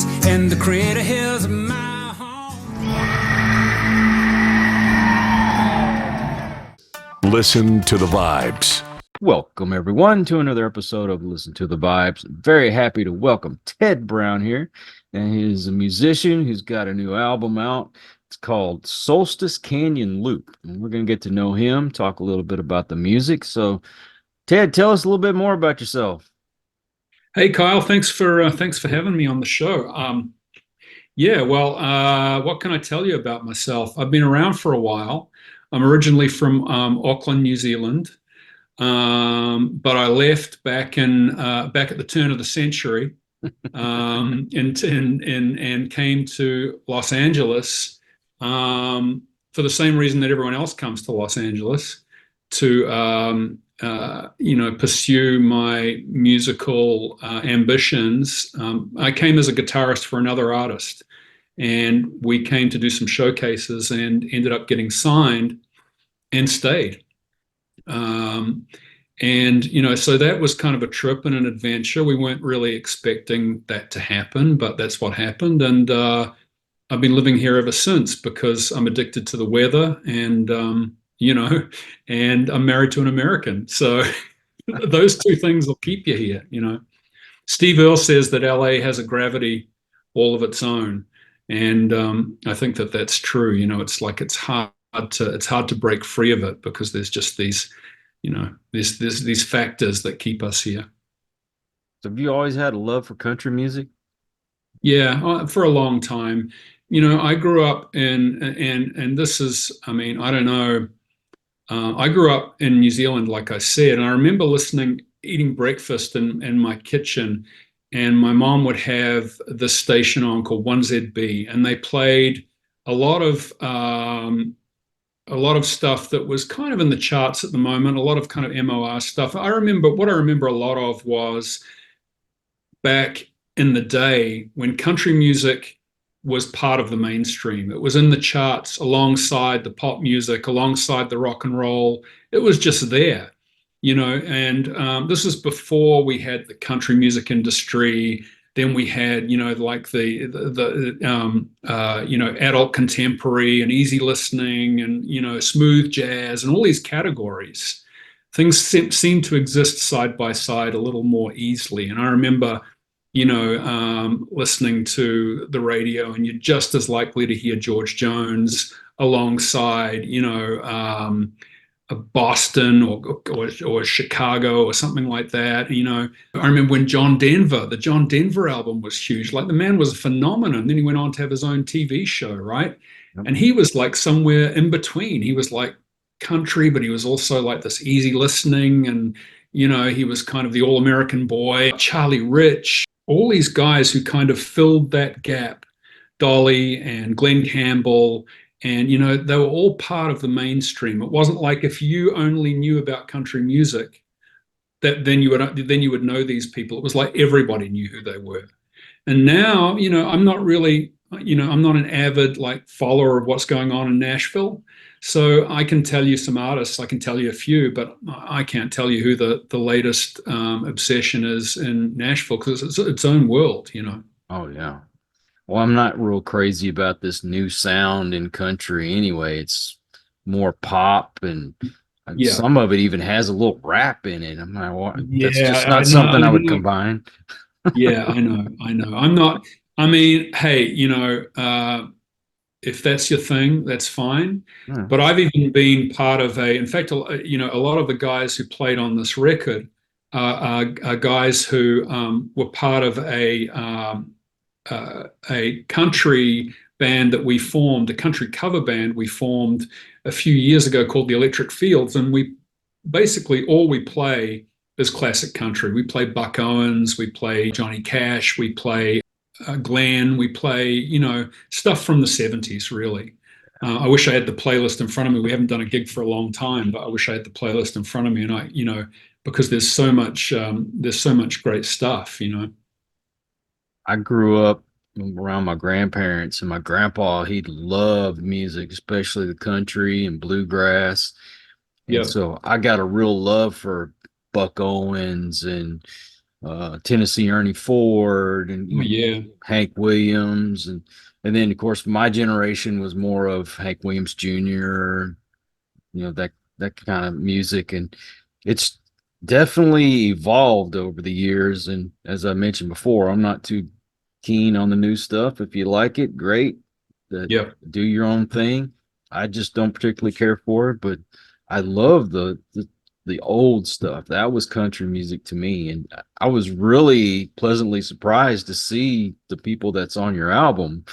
place, and the crater hills of my home. Listen to the vibes. Welcome, everyone, to another episode of Listen to the Vibes. Very happy to welcome Ted Brown here. And he's a musician who's got a new album out. It's called Solstice Canyon Loop. And we're going to get to know him, talk a little bit about the music. So, Ted, tell us a little bit more about yourself. Hey, Kyle, thanks for having me on the show. What can I tell you about myself? I've been around for a while. I'm originally from Auckland, New Zealand. But I left back at the turn of the century, and came to Los Angeles for the same reason that everyone else comes to Los Angeles, to pursue my musical ambitions. I came as a guitarist for another artist, and we came to do some showcases and ended up getting signed and stayed. So that was kind of a trip and an adventure. We weren't really expecting that to happen, but that's what happened. And I've been living here ever since because I'm addicted to the weather and I'm married to an American. So those two things will keep you here, Steve Earle says that LA has a gravity all of its own. And I think that that's true. It's hard to break free of it because there's just these these factors that keep us here. So have you always had a love for country music? Yeah, for a long time. I grew up and this is, I don't know. I grew up in New Zealand, like I said, and I remember eating breakfast in my kitchen, and my mom would have this station on called 1ZB, and they played a lot of stuff that was kind of in the charts at the moment, a lot of kind of MOR stuff. What I remember a lot of was back in the day when country music was part of the mainstream. It was in the charts alongside the pop music, alongside the rock and roll. It was just there, and this is before we had the country music industry. Then we had, like the adult contemporary and easy listening and, smooth jazz and all these categories. Things seem to exist side by side a little more easily. And I remember, listening to the radio, and you're just as likely to hear George Jones alongside, Boston or Chicago or something like that. I remember when the John Denver album was huge. Like, the man was a phenomenon. Then he went on to have his own TV show, right? Yep. And he was like somewhere in between. He was like country, but he was also like this easy listening, and he was kind of the all-American boy. Charlie Rich, all these guys who kind of filled that gap. Dolly and Glenn Campbell. And, they were all part of the mainstream. It wasn't like if you only knew about country music, that then you would know these people. It was like everybody knew who they were. And now, I'm not really, I'm not an avid follower of what's going on in Nashville. So I can tell you some artists, I can tell you a few, but I can't tell you who the latest obsession is in Nashville, because it's its own world, Oh, yeah. Well, I'm not real crazy about this new sound in country anyway. It's more pop, and some of it even has a little rap in it. I'm like, that's just not something I would combine. Yeah, I know. I'm not, hey, if that's your thing, that's fine. Yeah. But I've even been part of in fact, a lot of the guys who played on this record are guys who were part of a country band that we formed, a country cover band we formed a few years ago called the Electric Fields. And we basically, all we play is classic country. We play Buck Owens, we play Johnny Cash, we play Glenn, we play, stuff from the 70s, really. I wish I had the playlist in front of me. We haven't done a gig for a long time, but I wish I had the playlist in front of me. And because there's so much great stuff, I grew up around my grandparents, and my grandpa, he loved music, especially the country and bluegrass. And so I got a real love for Buck Owens and Tennessee Ernie Ford, Oh, yeah. Hank Williams, and then of course my generation was more of Hank Williams Jr., that kind of music. And it's definitely evolved over the years. And as I mentioned before, I'm not too keen on the new stuff. If you like it, great. Yeah. Do your own thing. I just don't particularly care for it, but I love the old stuff. That was country music to me, and I was really pleasantly surprised to see the people that's on your album.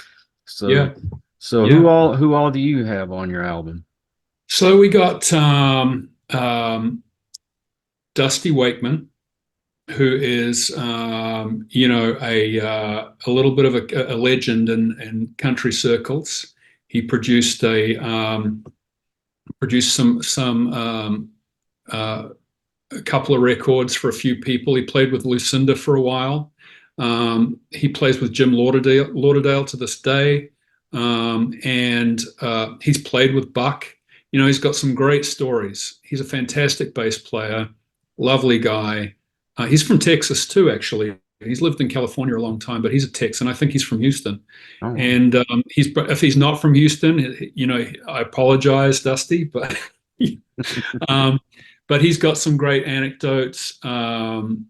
So, Yeah. so Yeah. who all do you have on your album? So we got Dusty Wakeman, who is a little bit of a legend in country circles. He produced a couple of records for a few people. He played with Lucinda for a while. He plays with Jim Lauderdale to this day, and he's played with Buck. He's got some great stories. He's a fantastic bass player, lovely guy. He's from Texas too, actually. He's lived in California a long time, but he's a Texan. I think he's from Houston. Oh, And if he's not from Houston, I apologize, Dusty, but but he's got some great anecdotes, and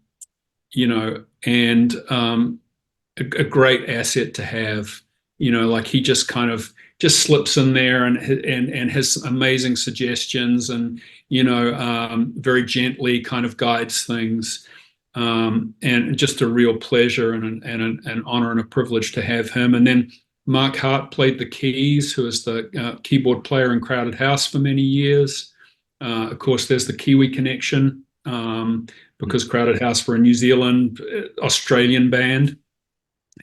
a great asset to have. Like he just kind of just slips in there and has amazing suggestions, and very gently kind of guides things. And just a real pleasure and an honor and a privilege to have him. And then Mark Hart played the keys, who is the keyboard player in Crowded House for many years. Of course, there's the Kiwi connection, because Crowded House were a New Zealand, Australian band,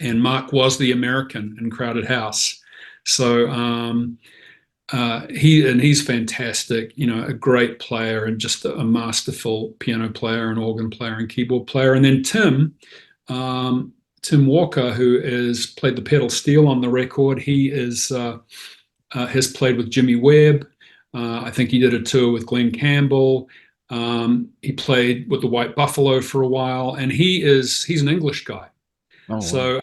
and Mark was the American in Crowded House. So he's fantastic, a great player and just a masterful piano player and organ player and keyboard player. And then Tim Walker, who is played the pedal steel on the record, he has played with Jimmy Webb. I think he did a tour with Glenn Campbell. He played with the White Buffalo for a while, and he's an English guy. oh, wow. So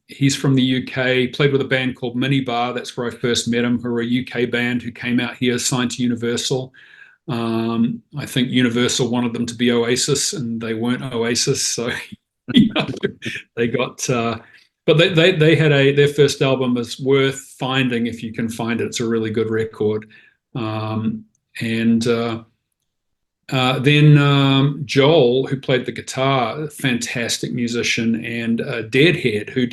he's from the UK, played with a band called Minibar. That's where I first met him, who are a UK band who came out here, signed to Universal. I think Universal wanted them to be Oasis, and they weren't Oasis. So they got, but they had their first album is worth finding if you can find it. It's a really good record. Then Joel, who played the guitar, fantastic musician, and Deadhead, who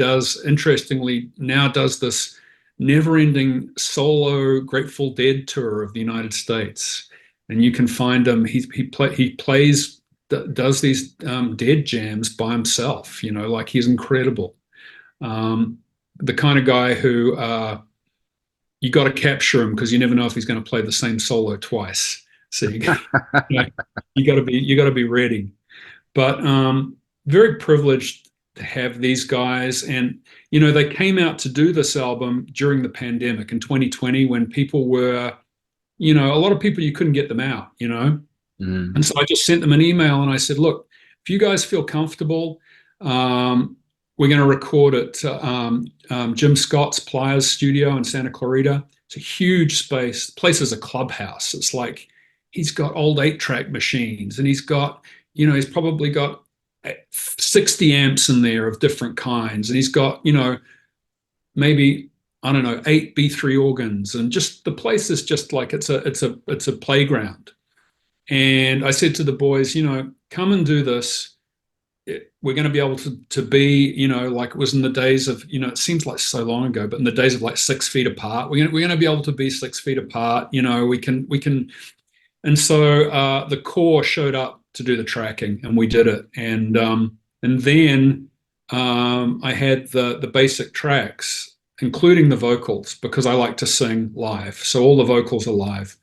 interestingly now does this never-ending solo Grateful Dead tour of the United States. And you can find him. He does these Dead jams by himself. Like he's incredible. The kind of guy who you got to capture him, because you never know if he's going to play the same solo twice. So you got to be ready. But very privileged to have these guys, and they came out to do this album during the pandemic in 2020, when people were, a lot of people, you couldn't get them out, and so I just sent them an email and I said, look, if you guys feel comfortable, we're going to record at Jim Scott's PLYRZ Studio in Santa Clarita. It's a huge space. The place is a clubhouse. It's like he's got old 8-track machines, and he's got, he's probably got 60 amps in there of different kinds, and he's got, maybe, I don't know, 8 B3 organs, and just the place is just like it's a playground. And I said to the boys, come and do this. We're going to be able to be, like it was in the days of, it seems like so long ago, but in the days of like 6 feet apart, we're going to be able to be 6 feet apart. We can. And so the core showed up to do the tracking, and we did it. And then I had the basic tracks, including the vocals, because I like to sing live. So all the vocals are live.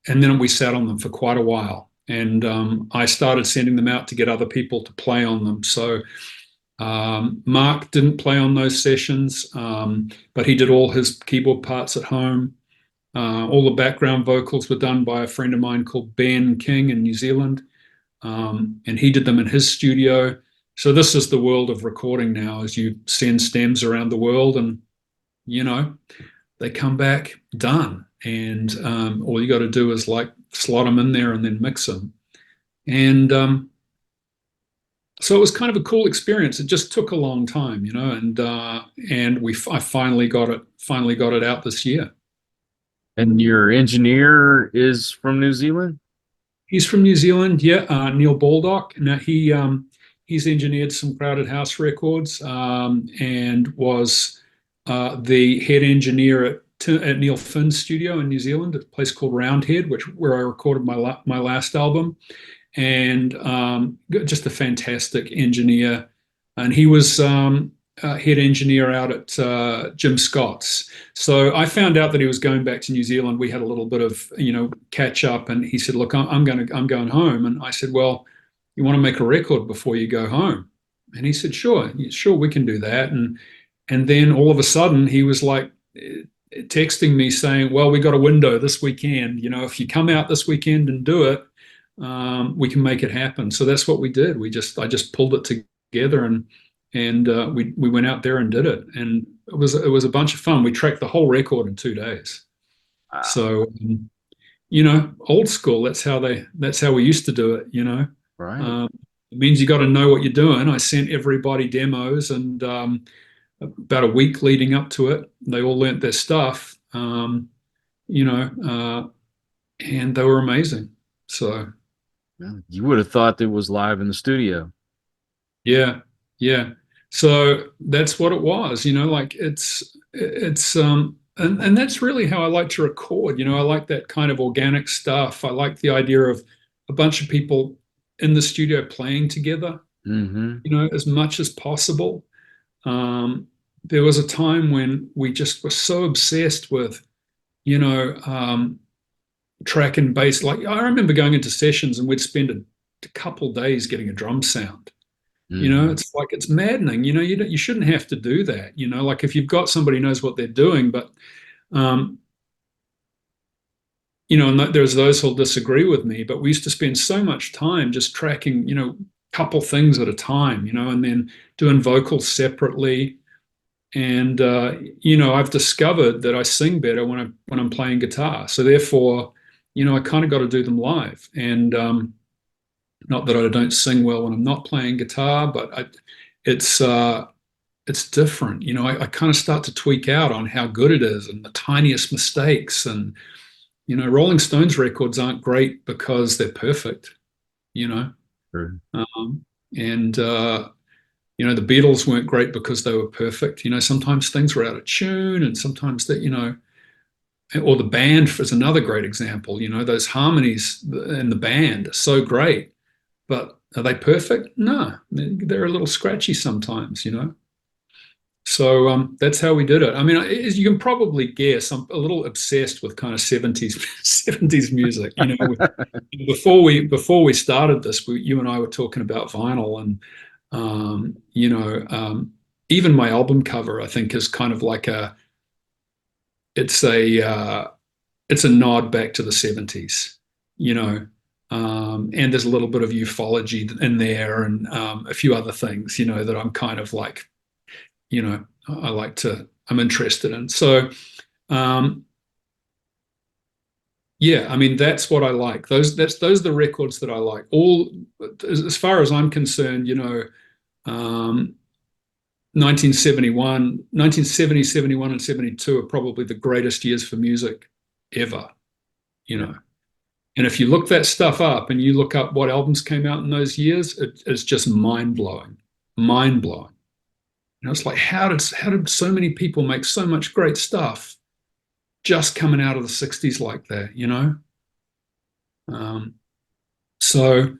And then we sat on them for quite a while. And I started sending them out to get other people to play on them. So Mark didn't play on those sessions, but he did all his keyboard parts at home. All the background vocals were done by a friend of mine called Ben King in New Zealand. and he did them in his studio. So this is the world of recording now, as you send stems around the world, and they come back done, and all you got to do is like slot them in there and then mix them. And so it was kind of a cool experience. It just took a long time, and I finally got it out this year. And your engineer is from New Zealand? He's from New Zealand, yeah. Neil Baldock. Now he's engineered some Crowded House records, and was the head engineer at Neil Finn's studio in New Zealand, at a place called Roundhead, where I recorded my last album. And just a fantastic engineer. And he was head engineer out at Jim Scott's. So I found out that he was going back to New Zealand. We had a little bit of catch up, and he said, "Look, I'm going home." And I said, "Well, you want to make a record before you go home?" And he said, "Sure, we can do that." And then all of a sudden he was like texting me saying, "Well, we got a window this weekend. If you come out this weekend and do it, we can make it happen." So that's what we did. I just pulled it together, and we went out there and did it, and it was a bunch of fun. We tracked the whole record in 2 days. Wow. So old school. That's how we used to do it. Right. It means you got to know what you're doing. I sent everybody demos, and about a week leading up to it, they all learnt their stuff. And they were amazing. So. You would have thought that it was live in the studio. Yeah. So that's what it was, like it's and that's really how I like to record. I like that kind of organic stuff. I like the idea of a bunch of people in the studio playing together, as much as possible. There was a time when we just were so obsessed with, track and bass. Like I remember going into sessions and we'd spend a couple days getting a drum sound. It's like, it's maddening. You shouldn't have to do that. Like if you've got somebody who knows what they're doing, but and there's those who'll disagree with me, but we used to spend so much time just tracking, couple things at a time, and then doing vocals separately. And I've discovered that I sing better when I'm playing guitar. So therefore, I kind of got to do them live. And not that I don't sing well when I'm not playing guitar, but it's different. I kind of start to tweak out on how good it is and the tiniest mistakes. And Rolling Stones records aren't great because they're perfect. Sure. And the Beatles weren't great because they were perfect. Sometimes things were out of tune, and sometimes that, or the band is another great example. Those harmonies in the band are so great, but are they perfect? No, they're a little scratchy sometimes, So that's how we did it. I mean, as you can probably guess, I'm a little obsessed with kind of 70s music. Before we started this, you and I were talking about vinyl, and even my album cover, I think, is kind of like it's a nod back to the 70s, and there's a little bit of ufology in there, and a few other things, that I'm kind of like, I'm interested in. So, yeah, I mean, that's what I like. Those are the records that I like. All, as far as I'm concerned, 1970, 71, and 72 are probably the greatest years for music ever, And if you look that stuff up and you look up what albums came out in those years, it's just mind-blowing. It's like, how did so many people make so much great stuff just coming out of the 60s like that, So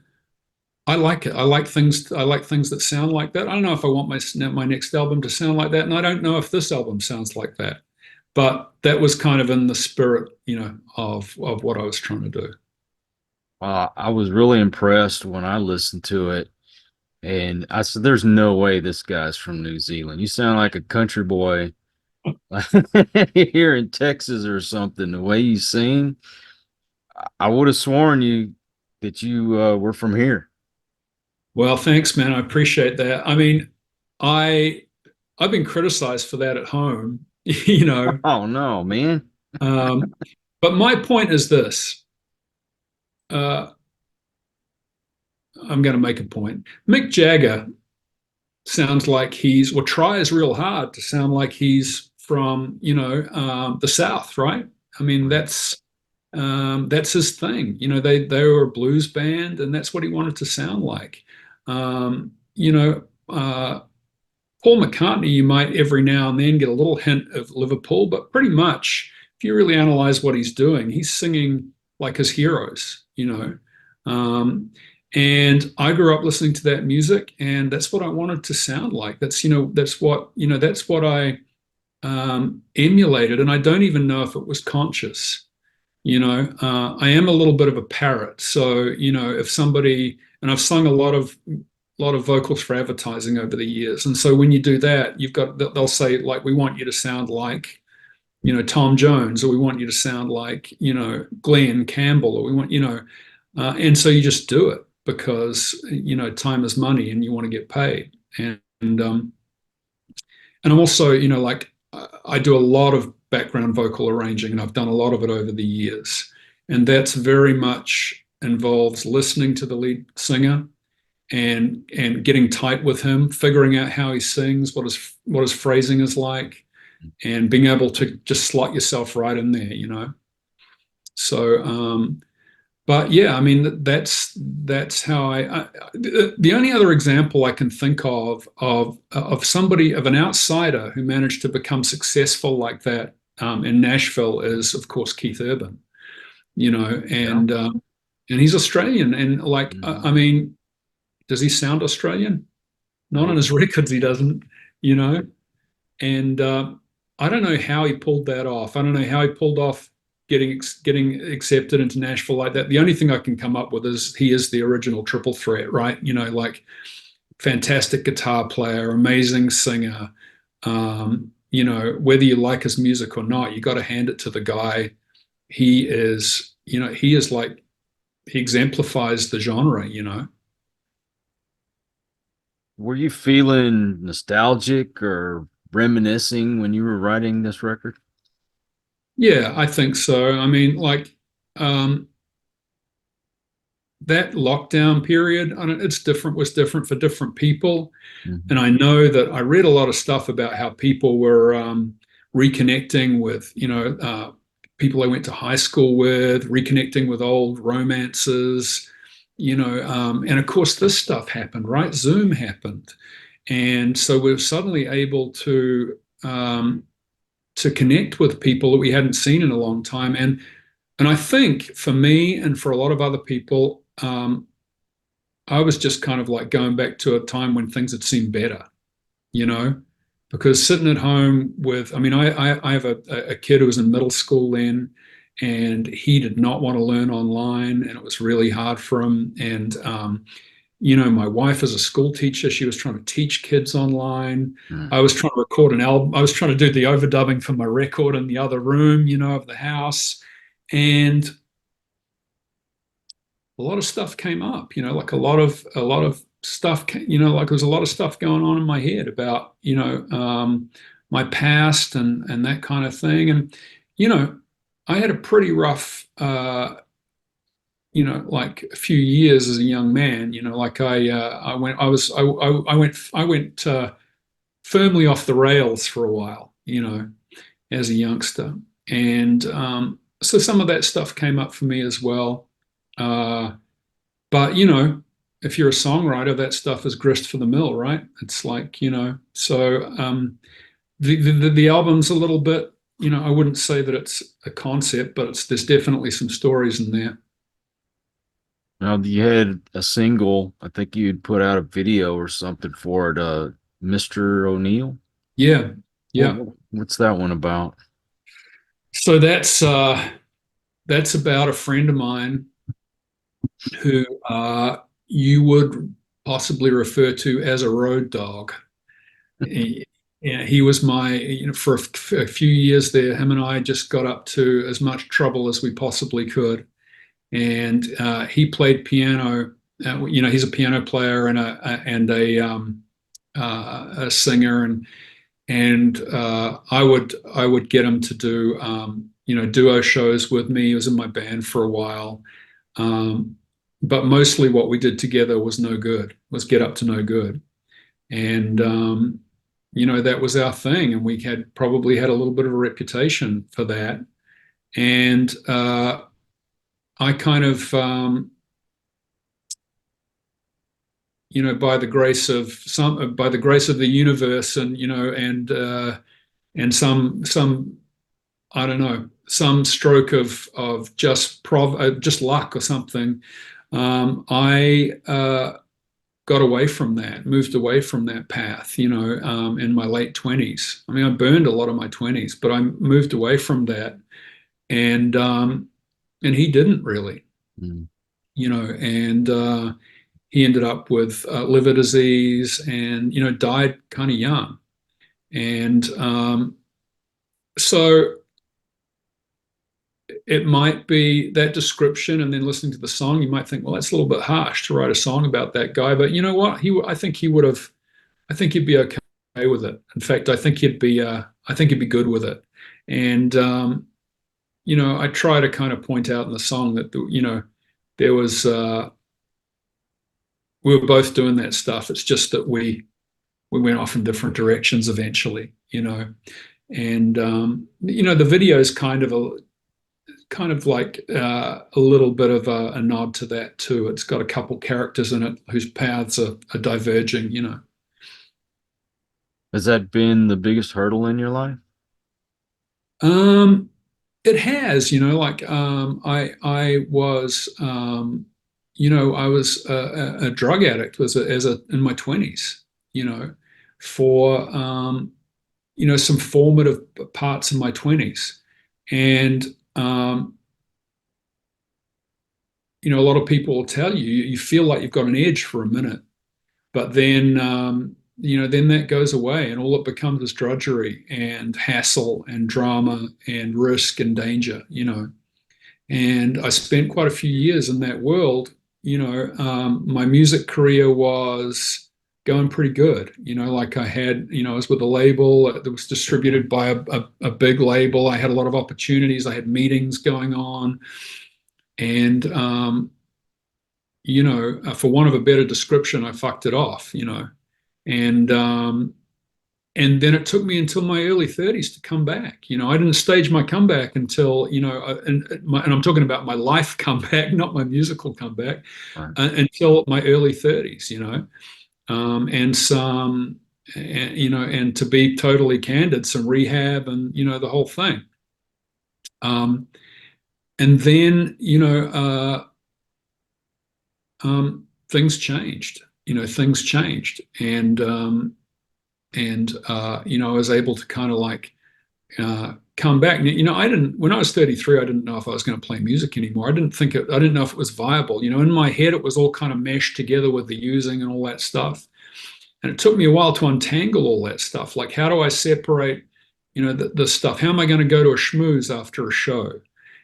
I like it. I like things that sound like that. I don't know if I want my next album to sound like that, and I don't know if this album sounds like that. But that was kind of in the spirit, of what I was trying to do. I was really impressed when I listened to it, and I said, "There's no way this guy's from New Zealand. You sound like a country boy here in Texas or something. The way you sing, I would have sworn that you were from here." Well, thanks, man. I appreciate that. I mean, I I've been criticized for that at home, you know. Oh no, man. Um, but my point is this. Uh, I'm going to make a point. Mick Jagger sounds like or tries real hard to sound like he's from, the South, right? I mean, Right. that's his thing. They were a blues band, and that's what he wanted to sound like. Um, you know, Paul McCartney, you might every now and then get a little hint of Liverpool, but pretty much, if you really analyze what he's doing, he's singing like his heroes, you know. And I grew up listening to that music, and that's what I wanted to sound like. That's what I emulated, and I don't even know if it was conscious. I am a little bit of a parrot, so if somebody, and I've sung a lot of vocals for advertising over the years. And so when you do that, they'll say, like, we want you to sound like, Tom Jones, or we want you to sound like, Glenn Campbell, or we want, and so you just do it because, time is money and you want to get paid. And I'm also, like, I do a lot of background vocal arranging, and I've done a lot of it over the years. And that's very much involves listening to the lead singer and getting tight with him, figuring out how he sings, what his phrasing is like, and being able to just slot yourself right in there. So, but yeah, I mean that's how the only other example I can think of somebody, of an outsider who managed to become successful like that in Nashville is, of course, Keith Urban. And Yeah. and he's Australian, and like Mhm. I mean, does he sound Australian? Not on his records, he doesn't, you know. And I don't know how he pulled that off. I don't know how he pulled off getting accepted into Nashville like that. The only thing I can come up with is he is the original triple threat, right? Like, fantastic guitar player, amazing singer. Whether you like his music or not, you got to hand it to the guy. He is like, he exemplifies the genre. Were you feeling nostalgic or reminiscing when you were writing this record? Yeah, I think so. I mean, like, um, that lockdown period, was different for different people. Mhm. And I know that I read a lot of stuff about how people were reconnecting with, people they went to high school with, reconnecting with old romances, and of course, this stuff happened, right? Zoom happened. And so we're suddenly able to connect with people that we hadn't seen in a long time. And I think for me and for a lot of other people, I was just kind of like going back to a time when things had seemed better, you know, because sitting at home with, I mean, I have a kid who was in middle school then, and he did not want to learn online, and it was really hard for him. And my wife is a school teacher. She was trying to teach kids online. Mm. I was trying to record an album. I was trying to do the overdubbing for my record in the other room, of the house. And a lot of stuff came up, like a lot of stuff, like there was a lot of stuff going on in my head about, my past and that kind of thing. And, I had a pretty rough, like a few years as a young man, like I went firmly off the rails for a while, as a youngster. And so some of that stuff came up for me as well. Uh, but if you're a songwriter, that stuff is grist for the mill, right? It's like, so the album's a little bit, I wouldn't say that it's a concept, but there's definitely some stories in there. Now, you had a single, I think you'd put out a video or something for it, Mr. O'Neill. Yeah, yeah. What's that one about? So that's about a friend of mine who you would possibly refer to as a road dog. He was my, for a few years there, him and I just got up to as much trouble as we possibly could. And he played piano he's a piano player and a singer, and I would get him to do duo shows with me. He was in my band for a while, but mostly what we did together was no good. Was get up to no good, and that was our thing, and we had probably had a little bit of a reputation for that, and I kind of by the grace of the universe, and some I don't know, some stroke of just luck or something, I got away from that, moved away from that path, in my late 20s. I mean, I burned a lot of my 20s, but I moved away from that, and he didn't really, Mm. and he ended up with liver disease, and died kind of young, and so it might be that description, and then listening to the song, you might think, well, that's a little bit harsh to write a song about that guy. But you know what? I think he'd be okay with it. In fact, I think he'd be good with it. And I try to kind of point out in the song that there was we were both doing that stuff. It's just that we went off in different directions eventually. And the video is kind of like a little bit of a nod to that too. It's got a couple characters in it whose paths are diverging. Has that been the biggest hurdle in your life? It has. I was I was a drug addict in my 20s. For some formative parts in my 20s, and a lot of people will tell you feel like you've got an edge for a minute, but then then that goes away, and all it becomes is drudgery and hassle and drama and risk and danger. And I spent quite a few years in that world. My music career was going pretty good. I was with a label that was distributed by a big label. I had a lot of opportunities. I had meetings going on. And, for want of a better description, I fucked it off, and then it took me until my early 30s to come back. I didn't stage my comeback until, and I'm talking about my life comeback, not my musical comeback, Right. Until my early 30s, and to be totally candid, some rehab and, the whole thing. And then, things changed, and I was able to kind of like come back. When I was 33, I didn't know if I was going to play music anymore. I didn't know if it was viable. In my head, it was all kind of meshed together with the using and all that stuff. And it took me a while to untangle all that stuff. Like, how do I separate, the stuff? How am I going to go to a schmooze after a show?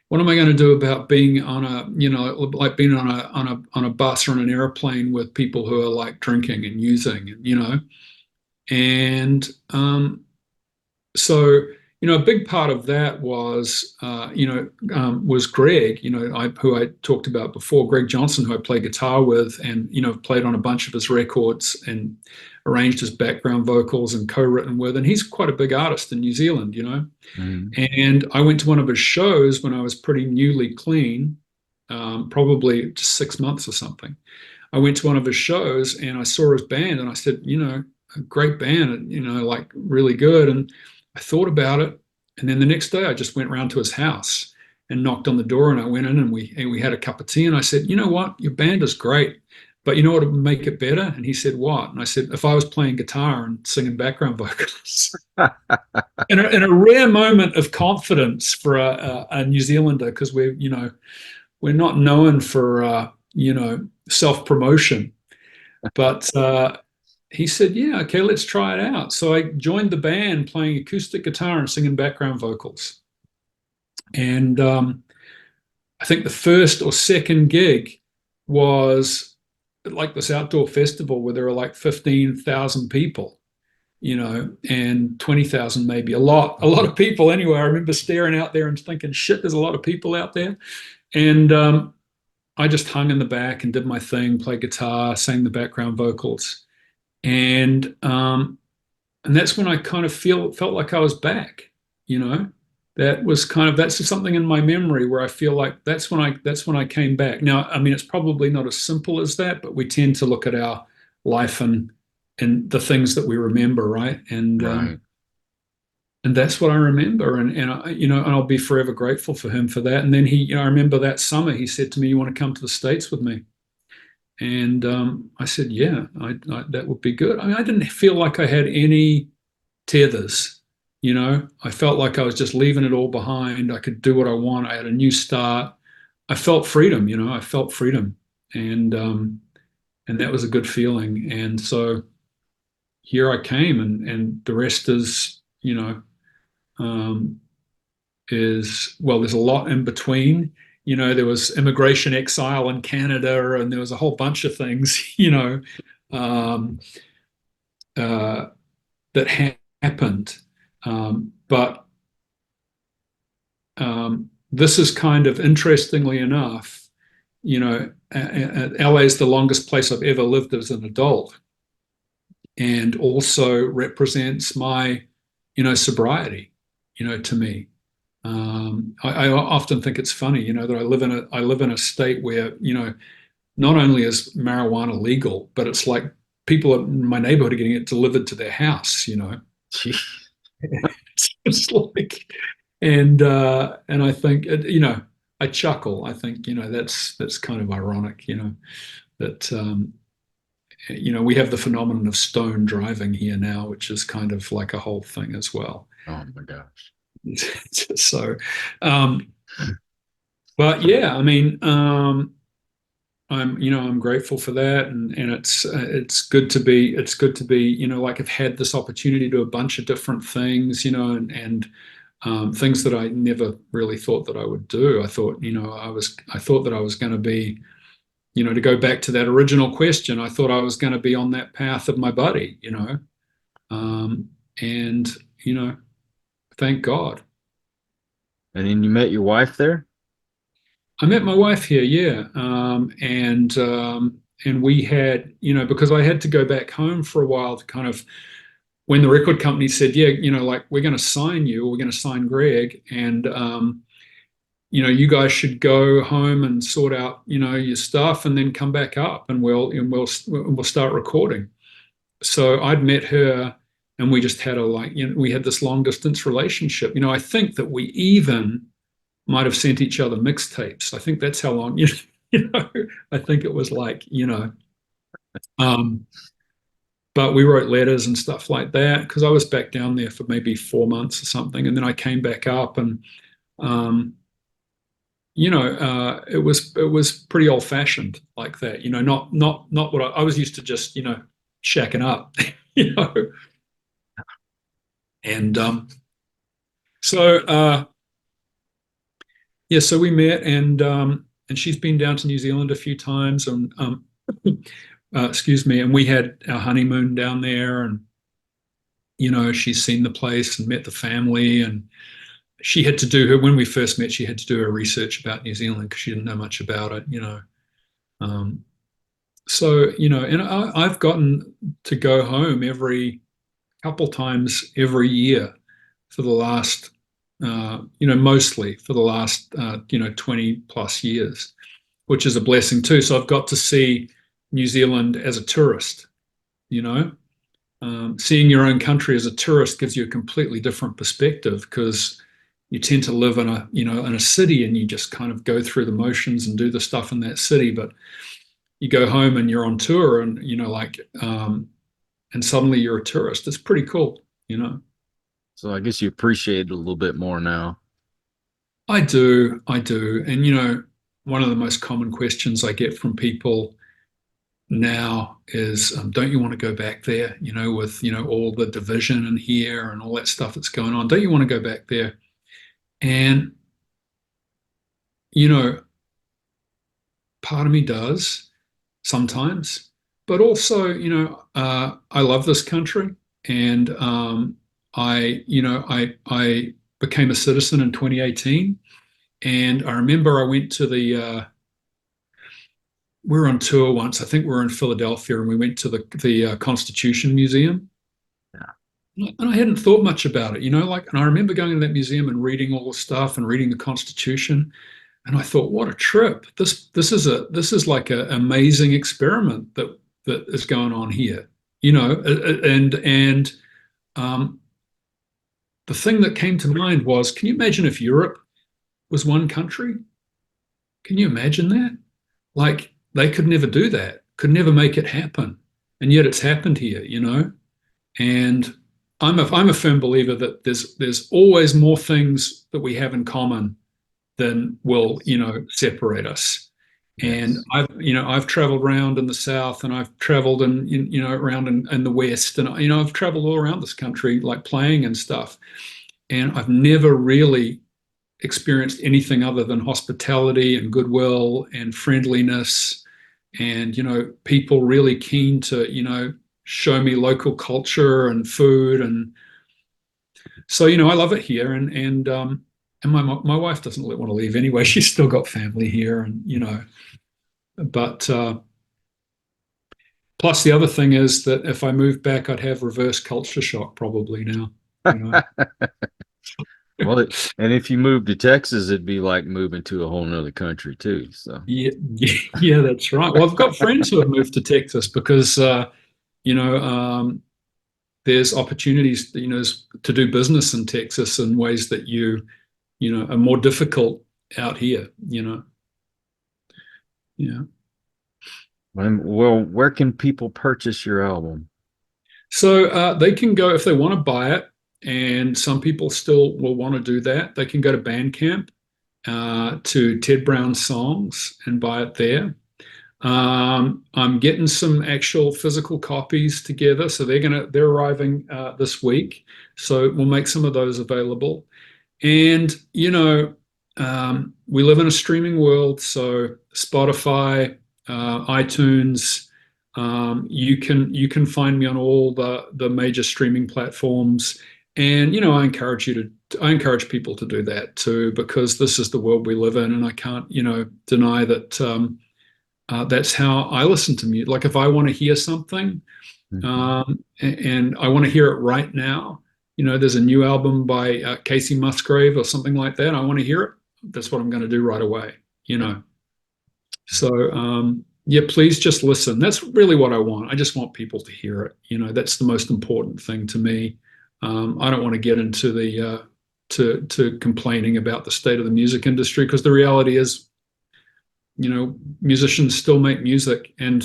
What am I going to do about being on a bus or on an airplane with people who are like drinking and using, and so a big part of that was Greg, who I talked about before, Greg Johnson, who I play guitar with, and played on a bunch of his records and arranged his background vocals and co-written with, and he's quite a big artist in New Zealand, Mm. And I went to one of his shows when I was pretty newly clean, probably just 6 months or something. I went to one of his shows and I saw his band, and I said, a great band, like really good. And I thought about it. And then the next day I just went round to his house and knocked on the door, and I went in and we had a cup of tea, and I said, you know what, your band is great, but you know what would make it better? And he said, what? And I said, if I was playing guitar and singing background vocals. in a rare moment of confidence for a New Zealander, because we're not known for self-promotion. But he said, yeah, okay, let's try it out. So I joined the band playing acoustic guitar and singing background vocals. And I think the first or second gig was like this outdoor festival where there are like 15,000 people, and 20,000 maybe, a lot of people anyway. I remember staring out there and thinking, shit, there's a lot of people out there. And I just hung in the back and did my thing, played guitar, sang the background vocals. And that's when I kind of felt like I was back, that's just something in my memory where I feel like that's when I came back. Now, I mean, it's probably not as simple as that, but we tend to look at our life and the things that we remember, right? And Right. and that's what I remember, and I'll be forever grateful for him for that. And then I remember that summer he said to me, "You want to come to the States with me?" And I said, "Yeah, that would be good." I mean, I didn't feel like I had any tethers. I felt like I was just leaving it all behind. I could do what I want. I had a new start. I felt freedom. I felt freedom, and that was a good feeling. And so here I came, and the rest is, well, there's a lot in between. There was immigration exile in Canada, and there was a whole bunch of things, um, that happened. But this is kind of, interestingly enough, LA is the longest place I've ever lived as an adult, and also represents my, sobriety, to me. I often think it's funny, that I live in a state where, not only is marijuana legal, but it's like people in my neighborhood are getting it delivered to their house, It's just like, and I think, I chuckle. I think, that's kind of ironic, that we have the phenomenon of stone driving here now, which is kind of like a whole thing as well. Oh my gosh. So, but yeah, I mean, I'm grateful for that, and it's good to be, like I've had this opportunity to do a bunch of different things, and things that I never really thought that I would do. I thought, I thought that I was going to be, to go back to that original question, I thought I was going to be on that path of my buddy, and thank God. And then you met your wife there? I met my wife here, yeah, and we had, because I had to go back home for a while to kind of, when the record company said, yeah, like we're going to sign you, or we're going to sign Greg, and you guys should go home and sort out, your stuff, and then come back up, and we'll start recording. So I'd met her, and we just had we had this long distance relationship. I think that we even might have sent each other mixtapes. I think that's how long, I think it was like, but we wrote letters and stuff like that, because I was back down there for maybe 4 months or something. And then I came back up, and, it was pretty old fashioned like that, not what I was used to, just, shacking up, And so yeah, so we met, and she's been down to New Zealand a few times, and excuse me, and we had our honeymoon down there, and she's seen the place and met the family, and she had to do when we first met, she had to do her research about New Zealand because she didn't know much about it, so and I've gotten to go home every couple times every year for the last mostly for the last 20 plus years, which is a blessing too. So I've got to see New Zealand as a tourist. Seeing your own country as a tourist gives you a completely different perspective, because you tend to live in a city, and you just kind of go through the motions and do the stuff in that city. But you go home and you're on tour, and and suddenly you're a tourist. It's pretty cool, So I guess you appreciate it a little bit more now. I do. And, one of the most common questions I get from people now is, don't you want to go back there, with, all the division in here and all that stuff that's going on? Don't you want to go back there? And, part of me does. sometimes, but also, I love this country, and I became a citizen in 2018, and I remember I went to we were on tour once. I think we were in Philadelphia, and we went to the Constitution Museum. And I hadn't thought much about it, and I remember going to that museum and reading all the stuff and reading the Constitution. And I thought, what a trip. This is like an amazing experiment that is going on here, and the thing that came to mind was, can you imagine if Europe was one country? Can you imagine that? Like, they could never do that, could never make it happen. And yet it's happened here, And I'm a firm believer that there's always more things that we have in common than will, separate us. And I've traveled around in the South, and I've traveled around in the West, and I've traveled all around this country, like playing and stuff. And I've never really experienced anything other than hospitality and goodwill and friendliness, and people really keen to show me local culture and food. And so I love it here, and my wife doesn't want to leave anyway. She's still got family here, and but plus the other thing is that if I moved back, I'd have reverse culture shock probably now. Well, and if you moved to Texas, it'd be like moving to a whole nother country too. So yeah, that's right. Well, I've got friends who have moved to Texas because there's opportunities, to do business in Texas in ways that are more difficult out here. Yeah. Well, where can people purchase your album? So they can go, if they want to buy it, and some people still will want to do that, they can go to Bandcamp, to Ted Brown Songs, and buy it there. I'm getting some actual physical copies together, so they're arriving this week. So we'll make some of those available. And we live in a streaming world, so Spotify, iTunes, you can find me on all the major streaming platforms. And I encourage people to do that too, because this is the world we live in, and I can't deny that that's how I listen to music. Like, if I want to hear something, and I want to hear it right now, there's a new album by Casey Musgrave or something like that, and I want to hear it, that's what I'm going to do right away. So yeah, please just listen. That's really what I want. I just want people to hear it. That's the most important thing to me. I don't want to get into the to complaining about the state of the music industry, because the reality is, musicians still make music. And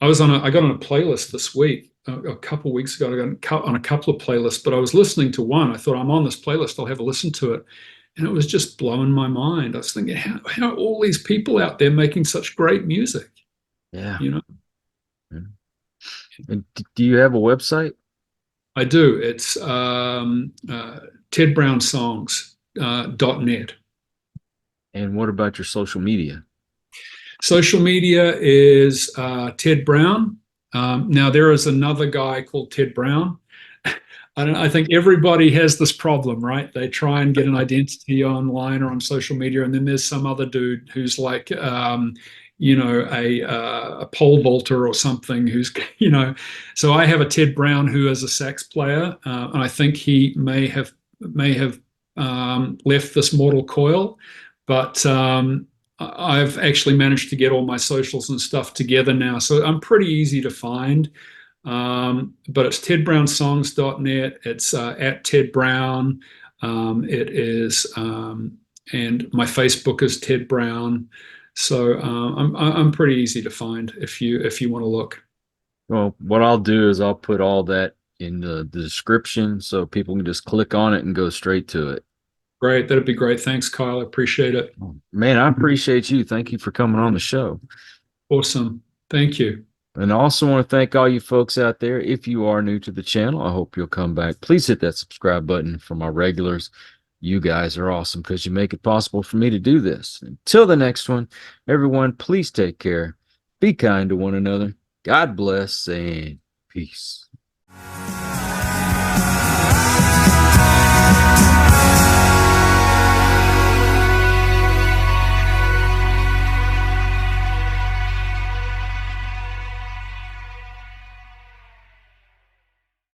I got on a playlist this week, a couple of weeks ago. I got on a couple of playlists, but I was listening to one. I thought, I'm on this playlist, I'll have a listen to it. And it was just blowing my mind. I was thinking, how are all these people out there making such great music? Yeah. And do you have a website? I do. It's tedbrownsongs.net. And what about your social media? Social media is Ted Brown. Now, there is another guy called Ted Brown. I think everybody has this problem, right? They try and get an identity online or on social media, and then there's some other dude who's like, a pole vaulter or something, who's, So I have a Ted Brown who is a sax player, and I think he may have left this mortal coil, but I've actually managed to get all my socials and stuff together now, so I'm pretty easy to find. But it's tedbrownsongs.net. It's at Ted Brown. It is, and my Facebook is Ted Brown. So I'm pretty easy to find if you want to look. Well, what I'll do is I'll put all that in the description, so people can just click on it and go straight to it. Great. That'd be great. Thanks, Kyle. I appreciate it. Man, I appreciate you. Thank you for coming on the show. Awesome. Thank you. And I also want to thank all you folks out there. If you are new to the channel, I hope you'll come back. Please hit that subscribe button for my regulars. You guys are awesome because you make it possible for me to do this. Until the next one, everyone, please take care Be kind to one another. God bless and peace.